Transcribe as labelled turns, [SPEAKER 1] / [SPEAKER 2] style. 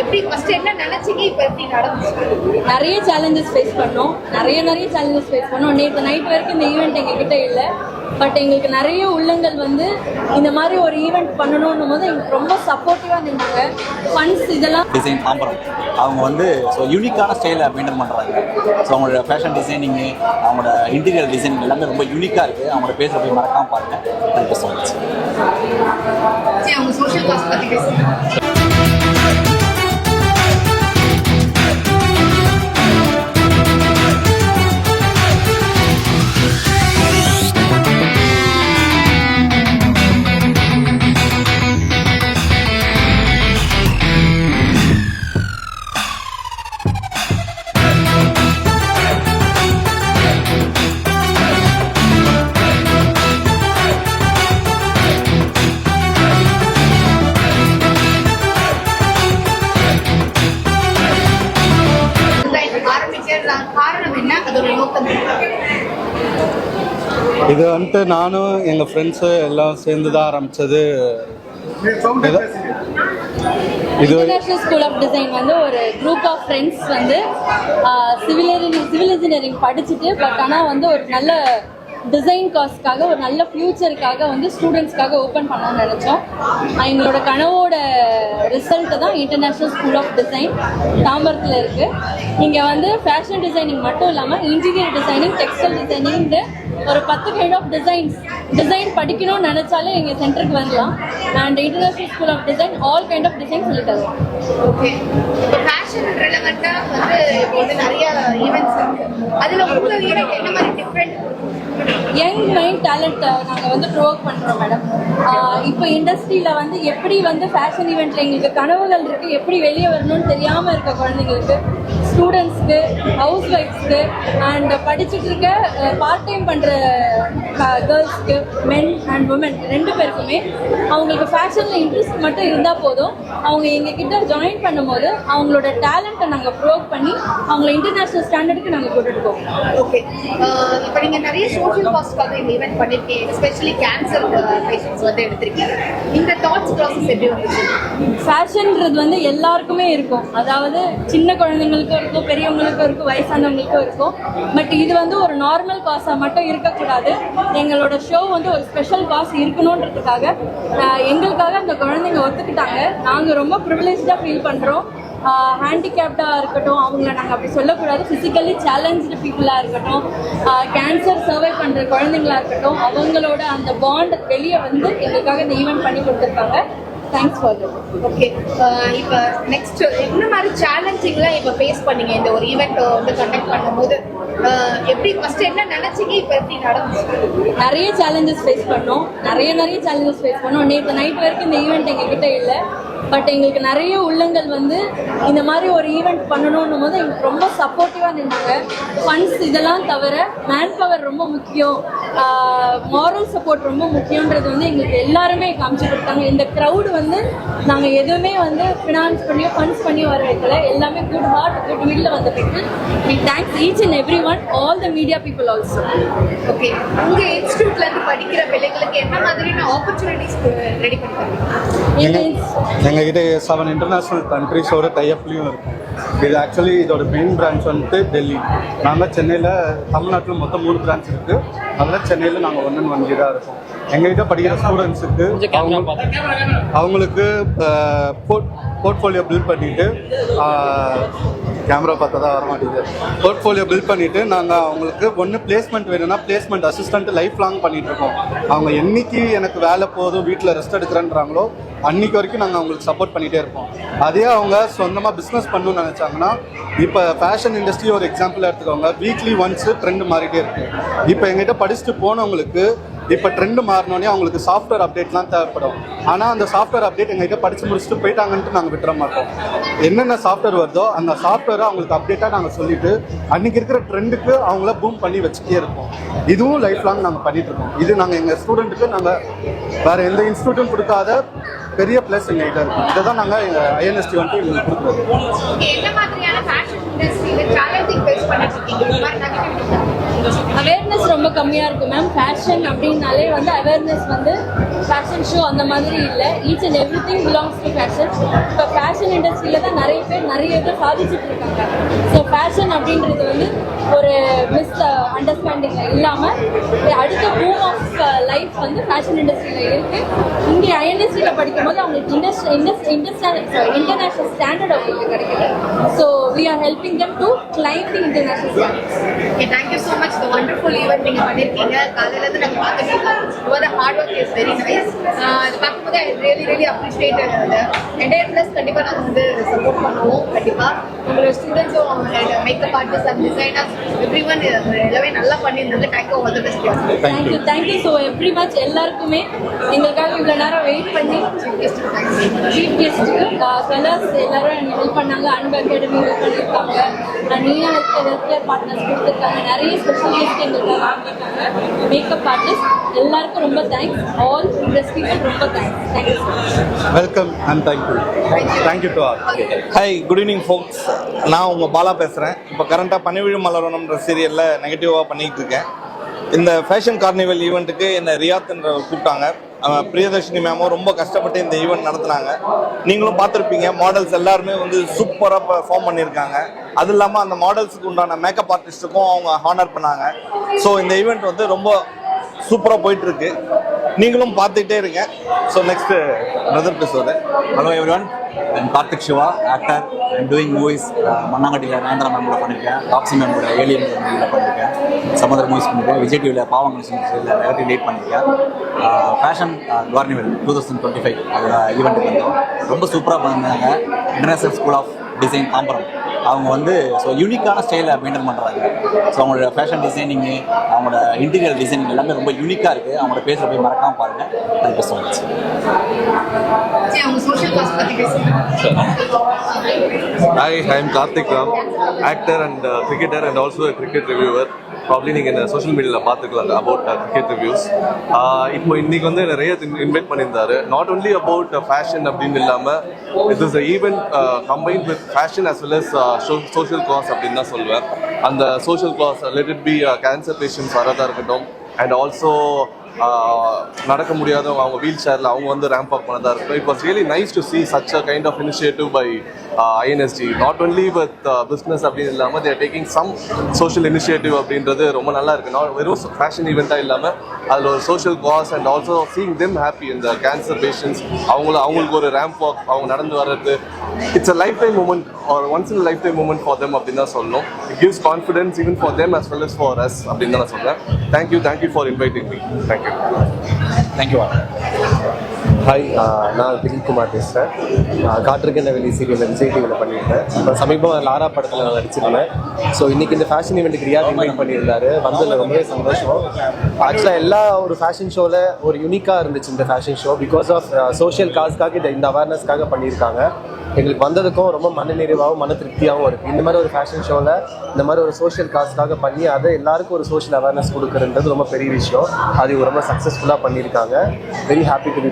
[SPEAKER 1] எப்படி ஃபர்ஸ்ட் என்ன நினைச்சீங்க, இப்போ எப்படி நடந்துச்சு?
[SPEAKER 2] நிறைய சேலஞ்சஸ் ஃபேஸ் பண்ணோம். நிறைய சேலஞ்சஸ் ஃபேஸ் பண்ணோம். நேற்று நைட் வரைக்கும் இந்த ஈவெண்ட் எங்ககிட்ட இல்லை. பட் எங்களுக்கு நிறைய உள்ளங்கள் வந்து இந்த மாதிரி ஒரு ஈவெண்ட் பண்ணணும்னும் போது எங்களுக்கு ரொம்ப சப்போர்ட்டிவாக நின்றாங்க. ஃபண்ட்ஸ் இதெல்லாம்
[SPEAKER 3] டிசைன் தாம்பரம் அவங்க வந்து ஸோ யூனிக்கான ஸ்டைலை மெயின்டைன் பண்ணுறாங்க. ஸோ அவங்களோட ஃபேஷன் டிசைனிங்கு, அவங்களோட இன்டீரியர் டிசைனிங் எல்லாமே ரொம்ப யூனிக்காக இருக்குது. அவங்களோட பேச போய் மறக்காமல் பாருங்கள். Thank you so much.
[SPEAKER 1] சரி, அவங்க சோஷியல் காஸ்ட் பற்றி பேசுங்க. காரணம் என்ன, அதோட நோக்கம்?
[SPEAKER 4] இது வந்துட்டு நானும் எங்கள் ஃப்ரெண்ட்ஸு எல்லாம் சேர்ந்து தான் ஆரம்பித்தது.
[SPEAKER 2] இன்டர்நேஷனல் ஸ்கூல் ஆஃப் டிசைன் வந்து ஒரு குரூப் ஆஃப் ஃப்ரெண்ட்ஸ் வந்து சிவில் இன்ஜினியரிங் படிச்சுட்டு பட் ஆனால் வந்து ஒரு நல்ல டிசைன் காஸ்ட்காக, ஒரு நல்ல ஃப்யூச்சருக்காக வந்து ஸ்டூடெண்ட்ஸ்க்காக ஓப்பன் பண்ணணும்னு நினச்சோம். எங்களோட கனவோட ரிசல்ட்டு தான் இன்டர்நேஷ்னல் ஸ்கூல் ஆஃப் டிசைன் தாம்பரத்தில் இருக்குது. இங்கே வந்து ஃபேஷன் டிசைனிங் மட்டும் இல்லாமல் இன்டீரியர் டிசைனிங், டெக்ஸ்டைல் டிசைனிங்னு ஒரு 10 கைண்ட் ஆஃப் டிசைன் படிக்கணும்னு நினச்சாலே எங்கள் சென்டருக்கு வரலாம். And international school of design all kind of design சொல்லி தருவோம்.
[SPEAKER 1] ஓகே, ஃபேஷன் ரெலவெண்ட்டாக வந்து இப்போ வந்து நிறைய ஈவெண்ட்ஸ் இருக்குது. அதில் உங்கள் ஈவெண்ட் என்ன மாதிரி டிஃப்ரெண்ட்?
[SPEAKER 2] யங் மைண்ட் டேலண்ட் நாங்கள் வந்து ப்ரோவோக் பண்ணுறோம் மேடம். இப்போ இண்டஸ்ட்ரியில் வந்து எப்படி வந்து ஃபேஷன் ஈவெண்ட்டில் எங்களுக்கு கனவுகள் இருக்குது, எப்படி வெளியே வரணும்னு தெரியாமல் இருக்க குழந்தைங்களுக்கு, ஸ்டூடெண்ட்ஸ்க்கு, ஹவுஸ் ஒய்ஃப்ஸ்க்கு அண்ட் படிச்சுட்டு இருக்க பார்ட் டைம் பண்ணுற கேர்ள்ஸ்க்கு, மென் அண்ட் உமன் 2 பேருக்குமே அவங்களுக்கு ஃபேஷனில் இன்ட்ரெஸ்ட் மட்டும் இருந்தால் போதும். அவங்க எங்ககிட்ட ஜாயின் பண்ணும்போது அவங்களோட டேலண்ட்டை நாங்கள் ப்ரோவோக் பண்ணி அவங்கள இன்டர்நேஷ்னல் ஸ்டாண்டர்டுக்கு நாங்கள் கொண்டுட்டு போவோம்.
[SPEAKER 1] ஓகே, இப்போ நீங்கள் நிறைய சோஷியல் காஸ்ட்காக இந்த ஈவெண்ட் பண்ணியிருக்கீங்க. எஸ்பெஷலி கேன்சர் பேஷண்ட்ஸ் வந்து எடுத்திருக்கீங்க. இந்த தாட்ஸ் ப்ராசஸ் எப்படி வந்துச்சு?
[SPEAKER 2] ஃபேஷன்ன்றது வந்து எல்லாருக்குமே இருக்கும். அதாவது சின்ன குழந்தைங்களுக்கும் இருக்கும், பெரியவங்களுக்கும் இருக்கும், வயசானவங்களுக்கும் இருக்கும். பட் இது வந்து ஒரு நார்மல் காசாக மட்டும் இருக்கக்கூடாது. எங்களோட ஷோ வந்து ஒரு ஸ்பெஷல் காஸ் இருக்கணுன்றதுக்காக எங்களுக்காக அந்த குழந்தைங்க ஒத்துக்கிட்டாங்க. நாங்கள் ரொம்ப ப்ரிவிலேஜாக ஃபீல் பண்ணுறோம். ஹேண்டிகேப்டாக இருக்கட்டும், அவங்கள நாங்கள் அப்படி சொல்லக்கூடாது, ஃபிசிக்கலி சேலஞ்சு பீப்புளாக இருக்கட்டும், கேன்சர் சர்வை பண்ணுற குழந்தைங்களாக இருக்கட்டும், அவங்களோட அந்த பாண்ட் வெளியே வந்து எங்களுக்காக இந்த ஈவெண்ட் பண்ணி கொடுத்துருக்காங்க. Thanks for that.
[SPEAKER 1] ஓகே, இப்போ நெக்ஸ்ட் என்ன மாதிரி சேலஞ்சிங்லாம் இப்போ ஃபேஸ் பண்ணீங்க இந்த ஒரு ஈவெண்ட் வந்து கண்டக்ட் பண்ணும்போது? எப்படி ஃபர்ஸ்ட் என்ன நினைச்சீங்க, இப்போ எப்படி நடந்துச்சு?
[SPEAKER 2] நிறைய சேலஞ்சஸ் ஃபேஸ் பண்ணோம். நிறைய சேலஞ்சஸ் ஃபேஸ் பண்ணோம். நேற்று நைட் வரைக்கும் இந்த ஈவெண்ட் எங்ககிட்ட இல்லை. பட் எங்களுக்கு நிறைய உள்ளங்கள் வந்து இந்த மாதிரி ஒரு ஈவெண்ட் பண்ணணும்னும் போது எங்களுக்கு ரொம்ப சப்போர்ட்டிவாக நின்றாங்க. ஃபண்ட்ஸ் இதெல்லாம் தவிர மேன் பவர் ரொம்ப முக்கியம், மாரல் சப்போர்ட் ரொம்ப முக்கியன்றது வந்து எங்களுக்கு எல்லாருமே காமிச்சு கொடுத்தாங்க. இந்த க்ரௌடு வந்து நாங்கள் எதுவுமே வந்து ஃபினான்ஸ் பண்ணியோ ஃபண்ட்ஸ் பண்ணியோ வர வைக்கல. எல்லாமே குட் ஹார்ட், குட் வில்ல வந்த people. We thanks each and every one, all the media people also.
[SPEAKER 1] Okay, உங்கள் இன்ஸ்டியூட்லேருந்து படிக்கிற பிள்ளைகளுக்கு என்ன மாதிரியான ஆப்பர்ச்சுனிட்டிஸ் ரெடி பண்ணி தருவீங்க?
[SPEAKER 4] எங்ககிட்ட 7 இன்டர்நேஷ்னல் கண்ட்ரிஸோட டைப்லையும் இருக்கும். இது ஆக்சுவலி இதோட மெயின் பிரான்ச் வந்துட்டு டெல்லி. நாங்கள் சென்னையில், தமிழ்நாட்டில் மொத்தம் 3 பிரான்ச் இருக்குது. அதில் சென்னையில் நாங்கள் 1 and 1 தான் இருக்கோம். எங்ககிட்ட படிக்கிற ஸ்டூடெண்ட்ஸுக்கு அவங்களுக்கு போர்ட்ஃபோலியோ பில்ட் பண்ணிவிட்டு, கேமரா பார்த்தா தான் வர மாட்டேங்குது, போர்ட்ஃபோலியோ பில்ட் பண்ணிவிட்டு நாங்கள் அவங்களுக்கு ஒன்று பிளேஸ்மெண்ட் வேணும்னா பிளேஸ்மெண்ட் அசிஸ்டன்ட் லைஃப் லாங் பண்ணிகிட்ருக்கோம். அவங்க என்றைக்கு எனக்கு வேலை போதும், வீட்டில் ரெஸ்ட் எடுக்கிறேன்றாங்களோ அன்றைக்கி வரைக்கும் நாங்கள் அவங்களுக்கு சப்போர்ட் பண்ணிகிட்டே இருப்போம். அதே அவங்க சொந்தமாக பிஸ்னஸ் பண்ணணும்னு நினச்சாங்கன்னா, இப்போ ஃபேஷன் இண்டஸ்ட்ரி ஒரு எக்ஸாம்பிளாக எடுத்துக்கோங்க. வீக்லி ஒன்ஸு ட்ரெண்ட் மாறிட்டே இருக்குது. இப்போ எங்கிட்ட படிச்சுட்டு போனவங்களுக்கு இப்போ ட்ரெண்டு மாறினோடனே அவங்களுக்கு சாஃப்ட்வேர் அப்டேட்லாம் தேவைப்படும். ஆனால் அந்த சாஃப்ட்வேர் அப்டேட் எங்கள்கிட்ட படித்து முடிச்சுட்டு போயிட்டாங்கன்ட்டு நாங்கள் விட்டுற மாட்டோம். என்னென்ன சாஃப்ட்வேர் வருதோ அந்த சாஃப்ட்வேரை அவங்களுக்கு அப்டேட்டாக நாங்கள் சொல்லிவிட்டு அன்றைக்கி இருக்கிற ட்ரெண்டுக்கு அவங்கள பூம் பண்ணி வச்சுட்டே இருப்போம். இதுவும் லைஃப் லாங் நாங்கள் பண்ணிகிட்ருக்கோம். இது நாங்கள் எங்கள் ஸ்டூடெண்ட்டுக்கு நாங்கள் வேறு எந்த இன்ஸ்டியூட்டும் கொடுக்காத பெரிய ப்ளஸ் எங்கள்கிட்ட இருக்கும். இதை தான் நாங்கள் எங்கள் ஐஎன்எஸ்டி வந்துட்டு எங்களுக்கு கொடுக்குறோம்.
[SPEAKER 1] என்ன மாதிரியான ஃபேஷன் இண்டஸ்ட்ரியில சேலஞ்சிங் ஃபேஸ் பண்ணிட்டு இருக்கீங்க? இந்த மாதிரி நெகட்டிவிட்டி
[SPEAKER 2] அவேர்னஸ் ரொம்ப கம்மியாக இருக்குது மேம். ஃபேஷன் அப்படின்னாலே வந்து அவேர்னஸ் வந்து ஃபேஷன் ஷோ அந்த மாதிரி இல்லை. Each and every thing belongs to fashion. இப்போ ஃபேஷன் இண்டஸ்ட்ரியில் தான் நிறைய பேர் சாதிச்சுட்டு இருக்காங்க. ஸோ ஃபேஷன் அப்படின்றது வந்து ஒரு மிஸ் அண்டர்ஸ்டாண்டிங் இல்லாமல் அடுத்த பூம் ஆஃப் லைஃப் வந்து ஃபேஷன் இண்டஸ்ட்ரியில் இருக்குது. இங்கே ஐஎன்எஸ்சியில் படிக்கும்போது அவங்களுக்கு இன்டர்நேஷ்னல் ஸ்டாண்டர்ட் அவங்களுக்கு கிடைக்குது. So we are helping them to climb the international standards.
[SPEAKER 1] Okay, thank you so much. The wonderful event நீங்க பண்ணிருக்கீங்க. காலையில இருந்து நாங்க பார்த்துட்டு your hard work is very nice. இது பார்க்கும்போது I really appreciate it. Entire plus கண்டிப்பா நாங்க வந்து சப்போர்ட் பண்ணுவோம். கண்டிப்பா உங்களோட ஸ்டூடெண்ட்ஸும் makeup artist and designers everyone எல்லாமே நல்லா பண்ணியிருந்தாங்க. Thank you all the best.
[SPEAKER 2] Thank you so very much. எல்லாருக்குமே எங்களுக்காக இவ்வளோ நேரம் வெயிட் பண்ணி சீஃப் கெஸ்ட்டுக்கு கலர்ஸ் எல்லாரும் ஹெல்ப் பண்ணாங்க. அன்பு அகாடமி ஹெல்ப் பண்ணியிருக்காங்க. நீயா ஹெல்த்கேர் பார்ட்னர்ஸ் கொடுத்துருக்காங்க. நிறைய ஸ்பெஷலிஸ்ட் எங்களுக்காக வாங்கியிருக்காங்க. மேக்கப் ஆர்டிஸ்ட் எல்லாருக்கும் ரொம்ப தேங்க்ஸ். ஆல் ப்ரெஸ் பீப்புள் ரொம்ப thanks. Thank you so much.
[SPEAKER 4] Welcome and thank you to all.
[SPEAKER 5] Hi, good evening folks. நான் உங்கள் பாலா பேசுகிறேன். இப்போ கரண்ட்டாக பனிவிழு மலரணுன்ற சீரியலில் நெகட்டிவாக பண்ணிகிட்டு இருக்கேன். இந்த ஃபேஷன் கார்னிவல் ஈவெண்ட்டுக்கு என்னை ரியாத்ன்ற கூப்பிட்டாங்க. பிரியதர்ஷினி மேமும் ரொம்ப கஷ்டப்பட்டு இந்த ஈவெண்ட் நடத்துனாங்க. நீங்களும் பார்த்துருப்பீங்க, மாடல்ஸ் எல்லாருமே வந்து சூப்பராக பெர்ஃபார்ம் பண்ணியிருக்காங்க. அது இல்லாமல் அந்த மாடல்ஸுக்கு உண்டான மேக்கப் ஆர்டிஸ்ட்டுக்கும் அவங்க ஹானர் பண்ணாங்க. ஸோ இந்த ஈவெண்ட் வந்து ரொம்ப சூப்பராக போயிட்டுருக்கு. நீங்களும் பார்த்துக்கிட்டே இருங்க. ஸோ நெக்ஸ்ட்டு பிரதர் பேசுவார்.
[SPEAKER 3] Hello everyone, I'm Karthik Siva, actor. I'm doing movies. மண்ணாங்கட்டியில் நயன்தாரா மேம் கூட பண்ணியிருக்கேன். டாப்ஸி மேம் கூட ஏலியன் மூவியில் பண்ணியிருக்கேன். சமதர் மூவிஸ் பண்ணியிருக்கேன். விஜய் டிவியில் பாவங்கள் சீரியலில் நெகட்டிவ் லீட் பண்ணியிருக்கேன். ஃபேஷன் கார்னிவல் 2025 அதோட ஈவெண்ட்டுக்கு வந்தோம். ரொம்ப சூப்பராக பண்ணியிருந்தாங்க. International school of design Tambaram. அவங்க வந்து ஸோ யூனிக்கான ஸ்டைலை மெயின்டைன் பண்ணுறாங்க. ஸோ அவங்களோட ஃபேஷன் டிசைனிங்கு, அவங்களோட இன்டீரியர் டிசைனிங் எல்லாமே ரொம்ப யூனிக்காக இருக்குது. அவங்களோட பேஜில் போய் மறக்காமல் பாருங்கள். Thank you so much.
[SPEAKER 1] அவங்க சோஷியல் காஸ்ட் பத்தி பேசுங்க.
[SPEAKER 6] Hi, I'm Karthik Ram, actor and cricketer and also a cricket reviewer. Probably நீங்கள் இந்த சோஷியல் மீடியாவில் பார்த்துக்கலாம் அபவுட் கிரிக்கெட் ரிவ்யூஸ். இப்போ இன்னைக்கு வந்து நிறைய இன்வைட் பண்ணியிருந்தாரு. நாட் ஒன்லி அபவுட் ஃபேஷன் அப்படின்னு இல்லாமல் it is event combined with fashion as well as social cause அப்படின்னு தான் சொல்லுவேன். அந்த social cause let it be cancer patients வரதாக இருக்கட்டும், அண்ட் ஆல்சோ நடக்க முடியாதவங்க அவங்க வீல் சேரில் அவங்க வந்து ரேம்ப் அப் பண்ணதாக இருக்கும். It was really nice to see such a kind of initiative by INST. Not only with business அப்படின்னு இல்லாமல் they're taking some social initiative அப்படின்றது ரொம்ப நல்லா இருக்குது. நான் வெறும் ஃபேஷன் ஈவெண்ட்டாக இல்லாமல் அதில் ஒரு social cause and also seeing them happy. இந்த கேன்சர் பேஷண்ட்ஸ் அவங்களுக்கு ஒரு ரேம்ப் வாக் அவங்க நடந்து வர்றது, it's a life time moment or once in life time moment for them அப்படின்னு தான் சொல்லணும். It gives confidence even for them as well as for us அப்படின்னு தான் நான் சொல்கிறேன். Thank you for inviting me.
[SPEAKER 3] Thank you.
[SPEAKER 7] Hi, நான் திலீப்குமார் பேசுகிறேன். காற்றுக்கென்ன வெளி சீரியலில் விஜய் டிவியில் பண்ணியிருந்தேன். இப்போ சமீபமாக லாரா படத்தில் நான் நடிச்சிருந்தேன். ஸோ இன்றைக்கி இந்த ஃபேஷன் ஈவெண்ட்டுக்கு ரியாத் இன்வைட் பண்ணியிருந்தாரு. வந்ததில் ரொம்பவே சந்தோஷம். ஆக்சுவலாக எல்லா ஒரு ஃபேஷன் ஷோவில் ஒரு யூனிக்காக இருந்துச்சு இந்த fashion show. Because of social காஸ்க்காக இந்த அவேர்னஸ்க்காக பண்ணியிருக்காங்க. எங்களுக்கு வந்ததுக்கும் ரொம்ப மன நிறைவாகவும் மன திருப்தியாகவும் இருக்குது. இந்த மாதிரி ஒரு ஃபேஷன் ஷோவில் இந்த மாதிரி ஒரு சோஷியல் காஸ்க்காக பண்ணி அதை எல்லாருக்கும் ஒரு சோஷியல் அவேர்னஸ் கொடுக்குறது ரொம்ப பெரிய விஷயம். அது ரொம்ப சக்ஸஸ்ஃபுல்லாக பண்ணியிருக்காங்க. Very happy to be